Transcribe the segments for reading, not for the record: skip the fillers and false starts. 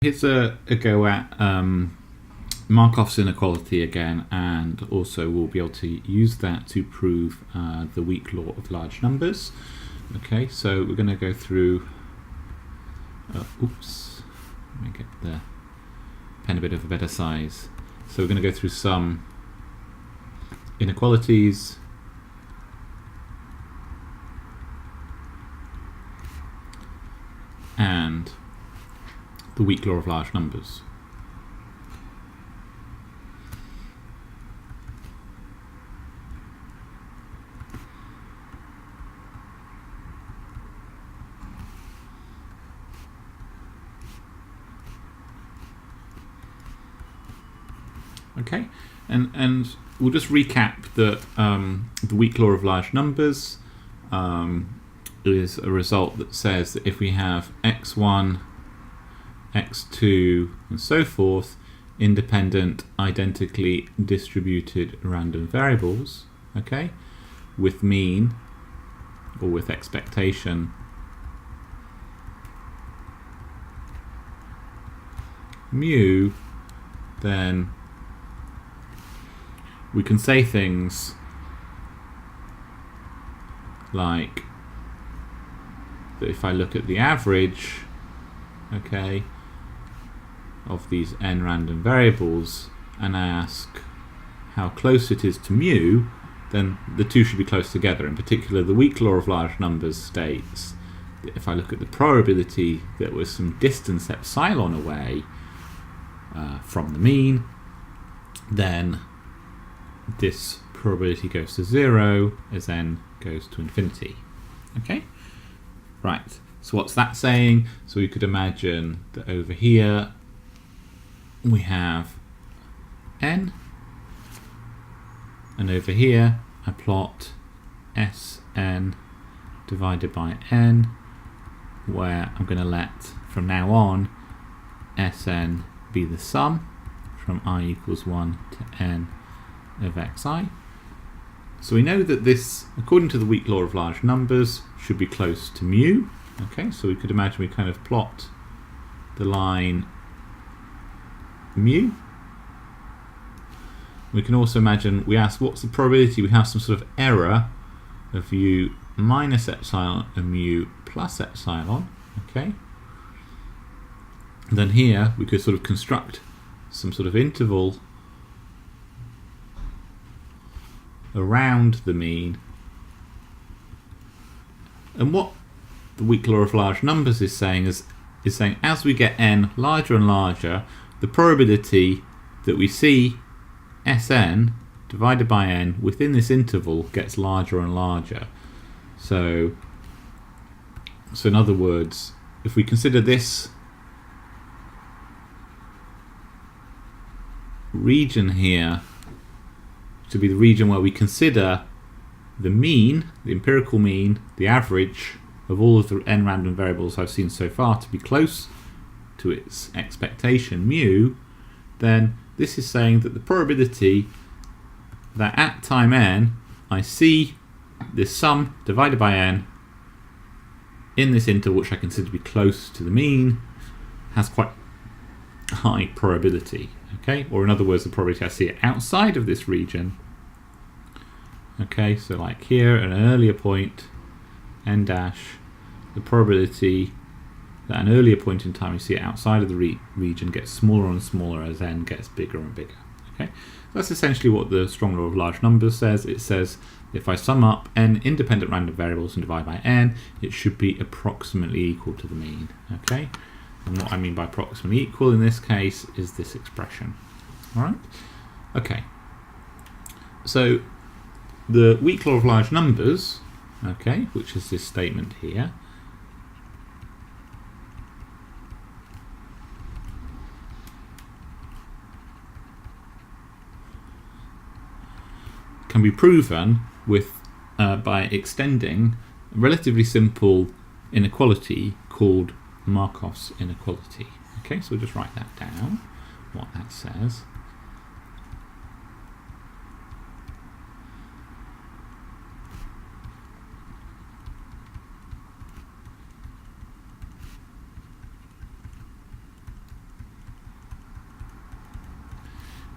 Here's a go at Markov's inequality again, and also we'll be able to use that to prove the weak law of large numbers. Okay, so we're going to go through, oops, let me get the pen a bit of a better size. So we're going to go through some inequalities, and the weak law of large numbers. Okay, and we'll just recap that the weak law of large numbers is a result that says that if we have x1, x2 and so forth, independent, identically distributed random variables, okay, with mean or with expectation mu, then we can say things like that if I look at the average, okay, of these n random variables and I ask how close it is to mu, then the two should be close together. In particular, the weak law of large numbers states that if I look at the probability that we're some distance epsilon away from the mean, then this probability goes to 0 as n goes to infinity. Okay, right, so what's that saying? So we could imagine that over here we have n, and over here I plot Sn divided by n, where I'm going to let, from now on, Sn be the sum from I equals 1 to n of xi. So we know that this, according to the weak law of large numbers, should be close to mu. Okay, so we could imagine we kind of plot the line mu. We can also imagine we ask what's the probability we have some sort of error of u minus epsilon and mu plus epsilon. Okay, and then here we could sort of construct some sort of interval around the mean, and what the weak law of large numbers is saying is saying as we get n larger and larger, the probability that we see Sn divided by n within this interval gets larger and larger. So in other words, if we consider this region here to be the region where we consider the mean, the empirical mean, the average of all of the n random variables I've seen so far to be close to its expectation mu, then this is saying that the probability that at time n I see this sum divided by n in this interval which I consider to be close to the mean has quite high probability. Okay, or in other words, the probability I see it outside of this region. Okay, so like here at an earlier point, n dash, the probability that an earlier point in time you see it outside of the region gets smaller and smaller as n gets bigger and bigger. Okay, that's essentially what the strong law of large numbers says. It says if I sum up n independent random variables and divide by n, it should be approximately equal to the mean. Okay, and what I mean by approximately equal in this case is this expression. All right. Okay. So the weak law of large numbers, okay, which is this statement here, can be proven with by extending a relatively simple inequality called Markov's inequality. Okay, so we'll just write that down, what that says.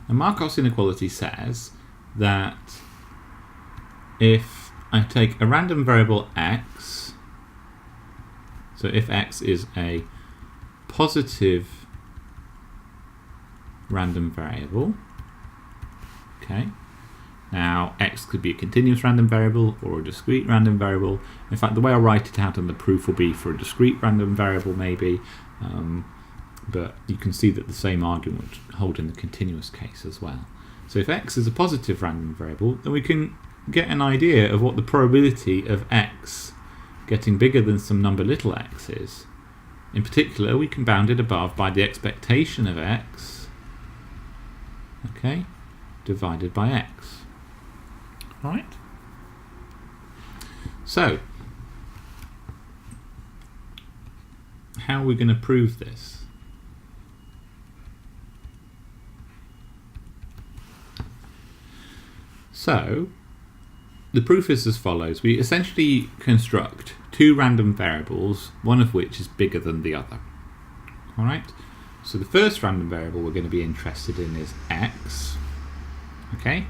And Markov's inequality says that if I take a random variable x, so if x is a positive random variable, okay, now x could be a continuous random variable or a discrete random variable. In fact, the way I'll write it out in the proof will be for a discrete random variable maybe, but you can see that the same argument would hold in the continuous case as well. So if x is a positive random variable, then we can get an idea of what the probability of x getting bigger than some number little x is. In particular, we can bound it above by the expectation of x, okay, divided by x. Right? So, how are we going to prove this? So, the proof is as follows. We essentially construct two random variables, one of which is bigger than the other. Alright? So the first random variable we're going to be interested in is x. Okay?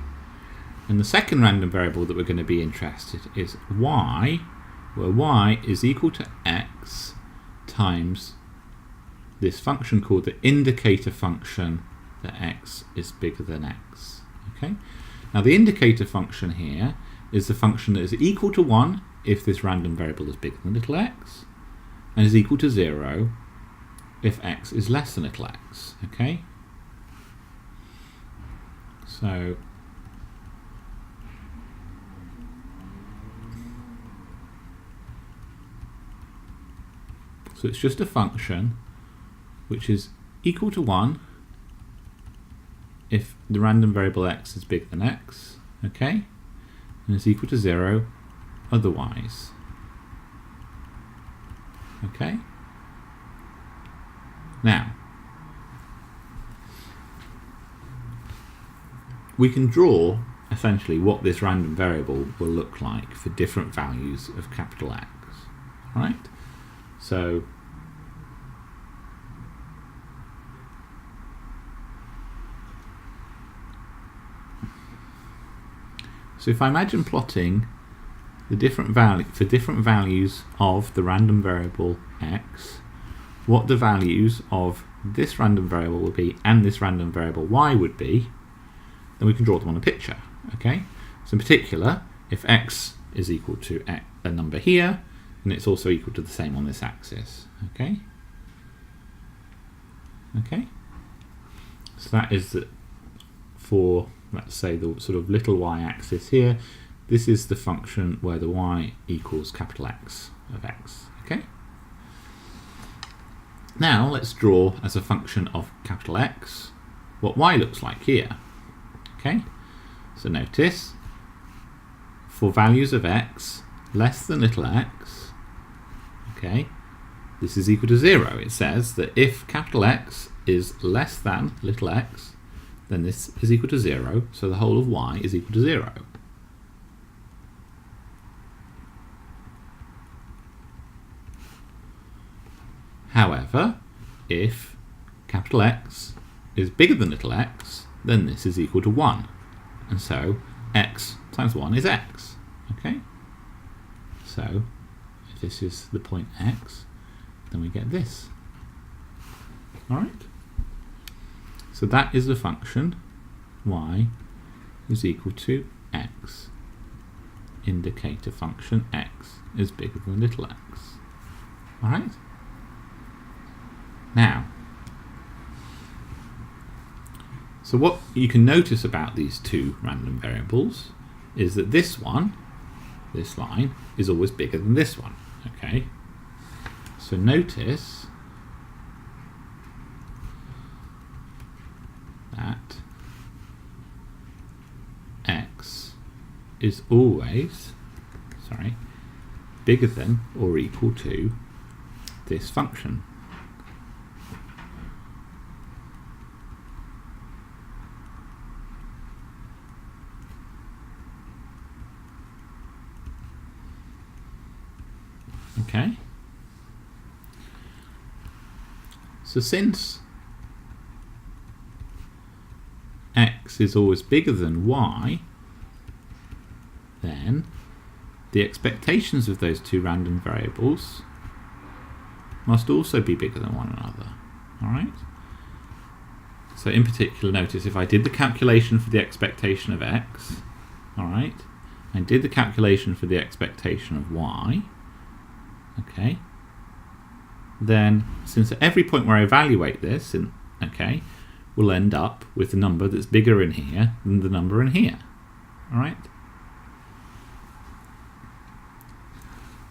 And the second random variable that we're going to be interested in is y, where y is equal to x times this function called the indicator function that x is bigger than x. Okay? Now the indicator function here is the function that is equal to 1 if this random variable is bigger than little x, and is equal to 0 if x is less than little x. Okay? So it's just a function which is equal to 1 if the random variable x is bigger than x, okay, and is equal to 0 otherwise. Okay? Now, we can draw essentially what this random variable will look like for different values of capital X. Right? So if I imagine plotting the different values of the random variable x, what the values of this random variable would be and this random variable y would be, then we can draw them on a picture. Okay? So in particular, if x is equal to a number here, then it's also equal to the same on this axis. Okay? Okay? So that is for, let's say, the sort of little y-axis here. This is the function where the y equals capital X of x. Okay? Now let's draw as a function of capital X what y looks like here. Okay? So notice, for values of x less than little x, okay, this is equal to 0. It says that if capital X is less than little x, then this is equal to 0, so the whole of y is equal to 0. However, if capital X is bigger than little x, then this is equal to 1. And so x times 1 is x. Okay? So if this is the point x, then we get this. Alright? So that is the function y is equal to x. Indicator function x is bigger than little x. Alright? Now, so what you can notice about these two random variables is that this one, this line, is always bigger than this one. Okay? So notice that x is always, bigger than or equal to this function. Okay? So since x x is always bigger than y, then the expectations of those two random variables must also be bigger than one another. Alright? So in particular, notice if I did the calculation for the expectation of x, alright, and did the calculation for the expectation of y, okay, then since at every point where I evaluate this, okay, we'll end up with a number that's bigger in here than the number in here. Alright?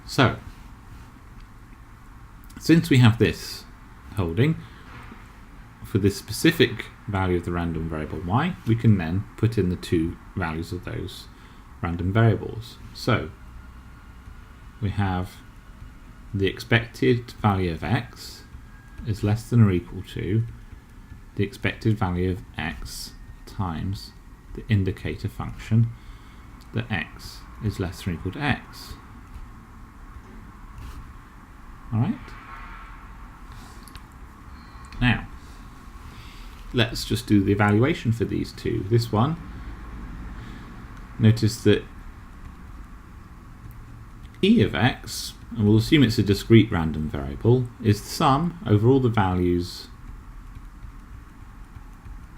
So, since we have this holding, for this specific value of the random variable y, we can then put in the two values of those random variables. So, we have the expected value of x is less than or equal to the expected value of x times the indicator function that x is less than or equal to x. Alright? Now, let's just do the evaluation for these two. This one, notice that e of x, and we'll assume it's a discrete random variable, is the sum over all the values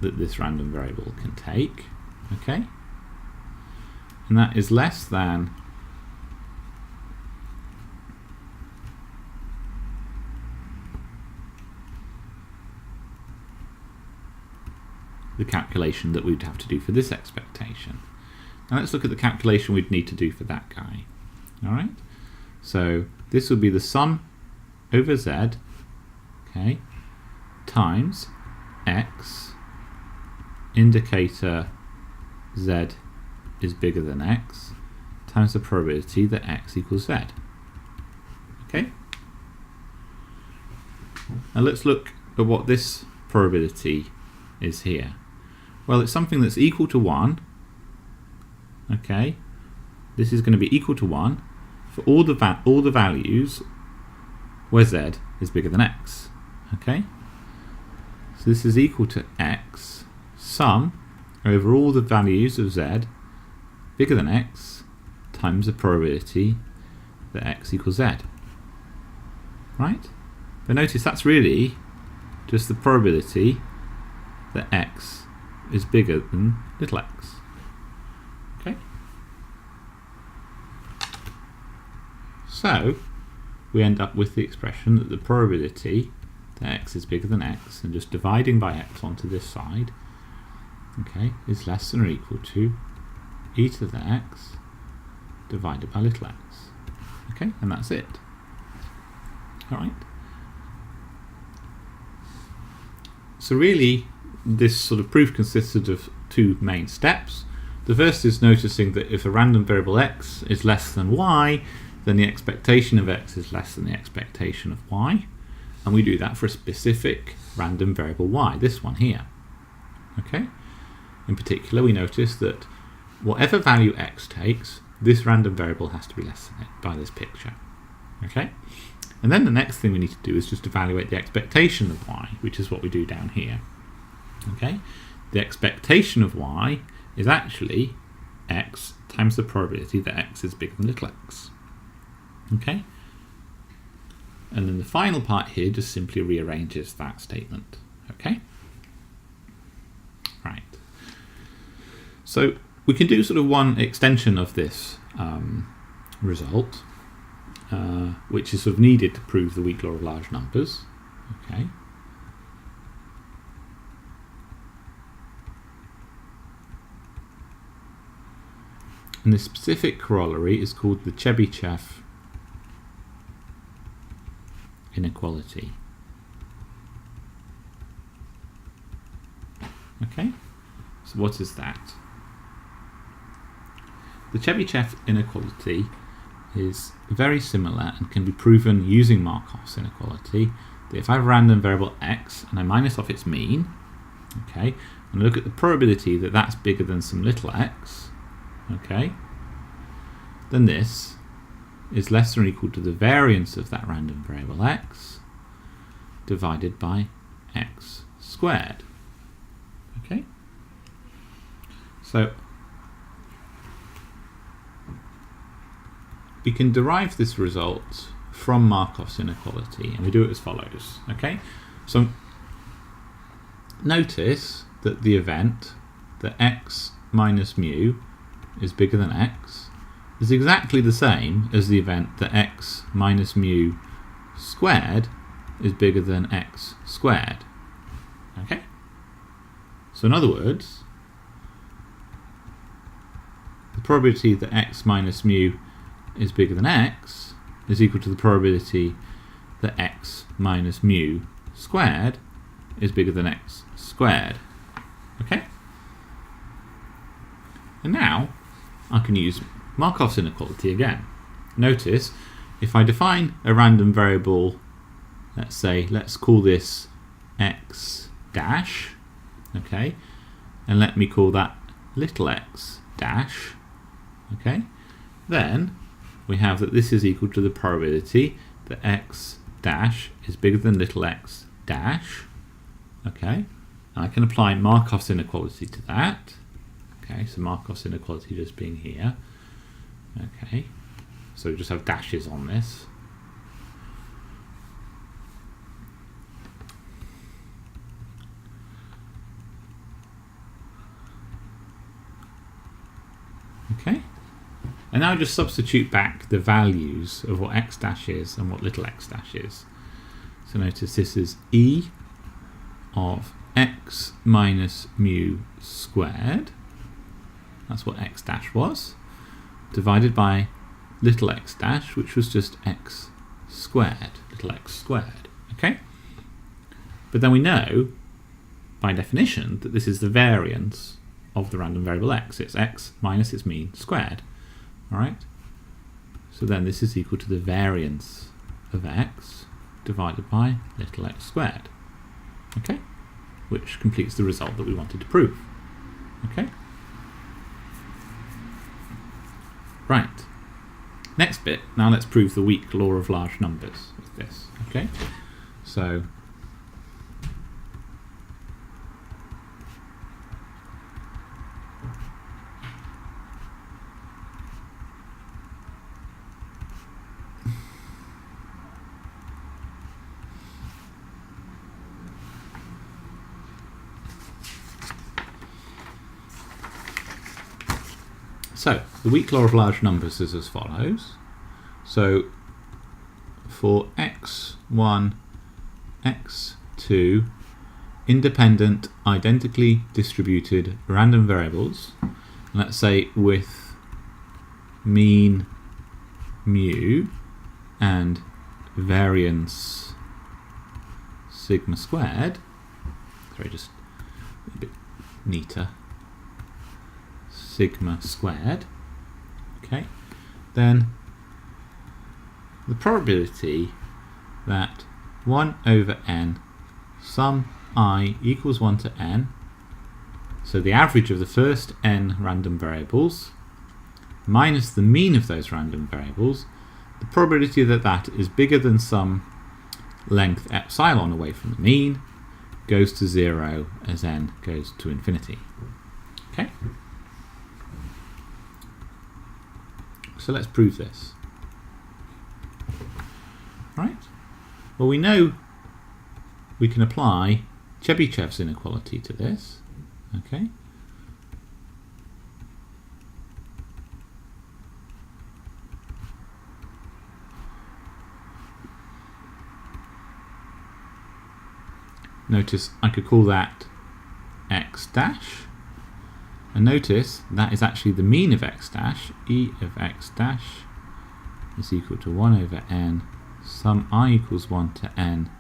that this random variable can take, okay? And that is less than the calculation that we'd have to do for this expectation. Now let's look at the calculation we'd need to do for that guy. Alright? So this will be the sum over z, okay, times x, indicator z is bigger than x, times the probability that x equals z. Okay? Now let's look at what this probability is here. Well, it's something that's equal to 1. Okay, this is going to be equal to 1 for all the values where z is bigger than x. Okay, so this is equal to x sum over all the values of z bigger than x times the probability that x equals z. Right? But notice that's really just the probability that x is bigger than little x. Okay? So, we end up with the expression that the probability that x is bigger than x, and just dividing by x onto this side, okay, is less than or equal to e to the x divided by little x. Okay, and that's it. Alright? So really, this sort of proof consisted of two main steps. The first is noticing that if a random variable x is less than y, then the expectation of x is less than the expectation of y. And we do that for a specific random variable y, this one here. Okay? In particular, we notice that whatever value x takes, this random variable has to be less than it by this picture. Okay? And then the next thing we need to do is just evaluate the expectation of y, which is what we do down here. Okay? The expectation of y is actually x times the probability that x is bigger than little x. Okay? And then the final part here just simply rearranges that statement. Okay? Right. So we can do sort of one extension of this result, which is sort of needed to prove the weak law of large numbers. Okay. And this specific corollary is called the Chebyshev inequality. Okay, so what is that? The Chebyshev inequality is very similar and can be proven using Markov's inequality. That if I have a random variable x and I minus off its mean, okay, and I look at the probability that that's bigger than some little x, okay, then this is less than or equal to the variance of that random variable x divided by x squared. Okay? So we can derive this result from Markov's inequality, and we do it as follows. Okay, so notice that the event that x minus mu is bigger than x is exactly the same as the event that x minus mu squared is bigger than x squared. Okay, so in other words, the probability that x minus mu is bigger than x is equal to the probability that x minus mu squared is bigger than x squared. Okay? And now I can use Markov's inequality again. Notice, if I define a random variable, let's call this x dash, okay, and let me call that little x dash, okay, then we have that this is equal to the probability that x dash is bigger than little x dash, okay, and I can apply Markov's inequality to that, okay, so Markov's inequality just being here, okay, so we just have dashes on this. Okay, and now just substitute back the values of what x dash is and what little x dash is. So notice this is e of x minus mu squared, that's what x dash was, divided by little x dash, which was just x squared, little x squared. Okay, but then we know by definition that this is the variance of the random variable x. It's x minus its mean squared. Alright? So then this is equal to the variance of x divided by little x squared. Okay? Which completes the result that we wanted to prove. Okay? Right. Next bit, now let's prove the weak law of large numbers with this. Okay? So the weak law of large numbers is as follows. So for x1, x2 independent, identically distributed random variables, let's say with mean mu and variance sigma squared, sorry, just a bit neater, sigma squared, okay, then the probability that 1 over n sum I equals 1 to n, so the average of the first n random variables minus the mean of those random variables, the probability that that is bigger than some length epsilon away from the mean goes to 0 as n goes to infinity. Okay? So let's prove this. Right? Well, we know we can apply Chebychev's inequality to this. Okay? Notice I could call that x dash. And notice that is actually the mean of x dash. E of x dash is equal to 1 over n sum I equals 1 to n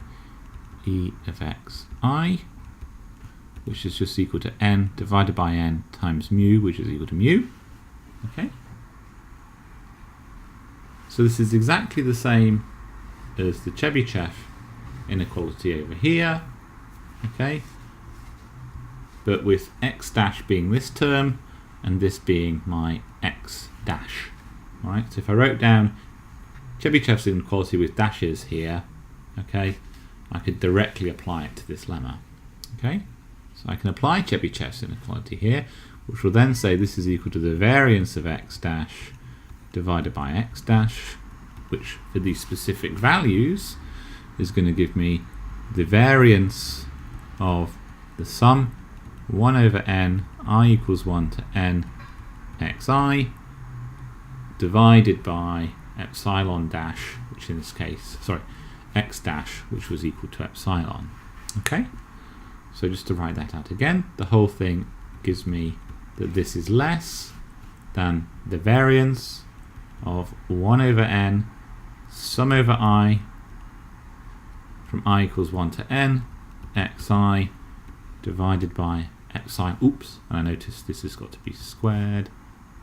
e of x I, which is just equal to n divided by n times mu, which is equal to mu. Okay. So this is exactly the same as the Chebyshev inequality over here. Okay. But with x dash being this term and this being my x dash. Alright, so if I wrote down Chebychev's inequality with dashes here, okay, I could directly apply it to this lemma. Okay, So I can apply Chebyshev's inequality here, which will then say this is equal to the variance of x dash divided by x dash, which for these specific values is going to give me the variance of the sum 1 over n I equals 1 to n xi divided by epsilon dash, which in this case, sorry, x dash, which was equal to epsilon. Okay, so just to write that out again, the whole thing gives me that this is less than the variance of 1 over n sum over I from I equals 1 to n xi divided by epsilon. Oops, and I noticed this has got to be squared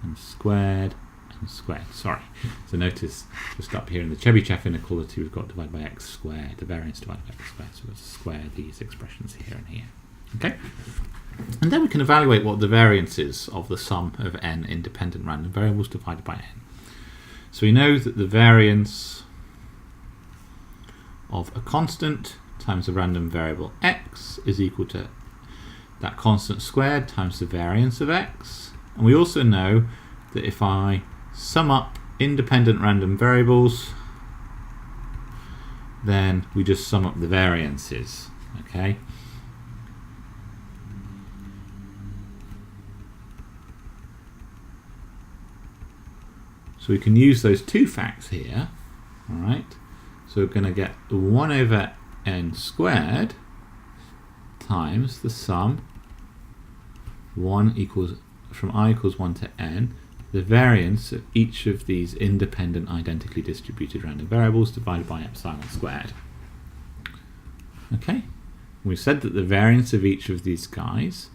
and squared and squared. Sorry. So notice just up here in the Chebyshev inequality we've got divided by x squared, the variance divided by x squared. So let's square these expressions here and here. Okay? And then we can evaluate what the variance is of the sum of n independent random variables divided by n. So we know that the variance of a constant times a random variable x is equal to that constant squared times the variance of x. And we also know that if I sum up independent random variables, then we just sum up the variances. Okay? So we can use those two facts here. All right? So we're going to get 1 over n squared times the sum 1 equals from I equals 1 to n, the variance of each of these independent identically distributed random variables divided by epsilon squared. Okay, we said that the variance of each of these guys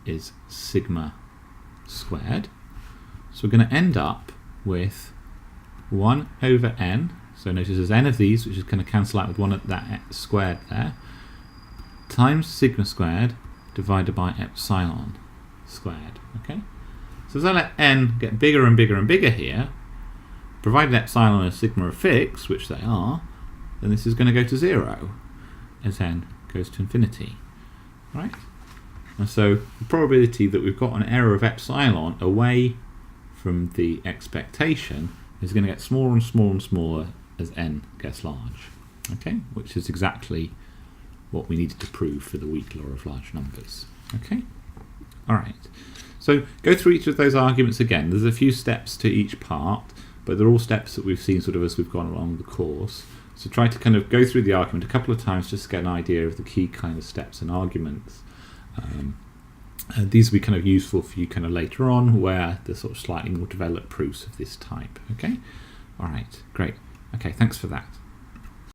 is sigma squared, so we're going to end up with 1 over n, so notice there's n of these, which is going to cancel out with 1 at that squared there, times sigma squared divided by epsilon squared. Okay, so as I let n get bigger and bigger and bigger here, provided epsilon and sigma are fixed, which they are, then this is going to go to 0 as n goes to infinity. Right? And so the probability that we've got an error of epsilon away from the expectation is going to get smaller and smaller and smaller as n gets large. Okay, which is exactly what we needed to prove for the weak law of large numbers. Okay, all right. So go through each of those arguments again. There's a few steps to each part, but they're all steps that we've seen sort of as we've gone along the course. So try to kind of go through the argument a couple of times just to get an idea of the key kind of steps and arguments. These will be kind of useful for you kind of later on, where the sort of slightly more developed proofs of this type. Okay, all right, great. Okay, thanks for that.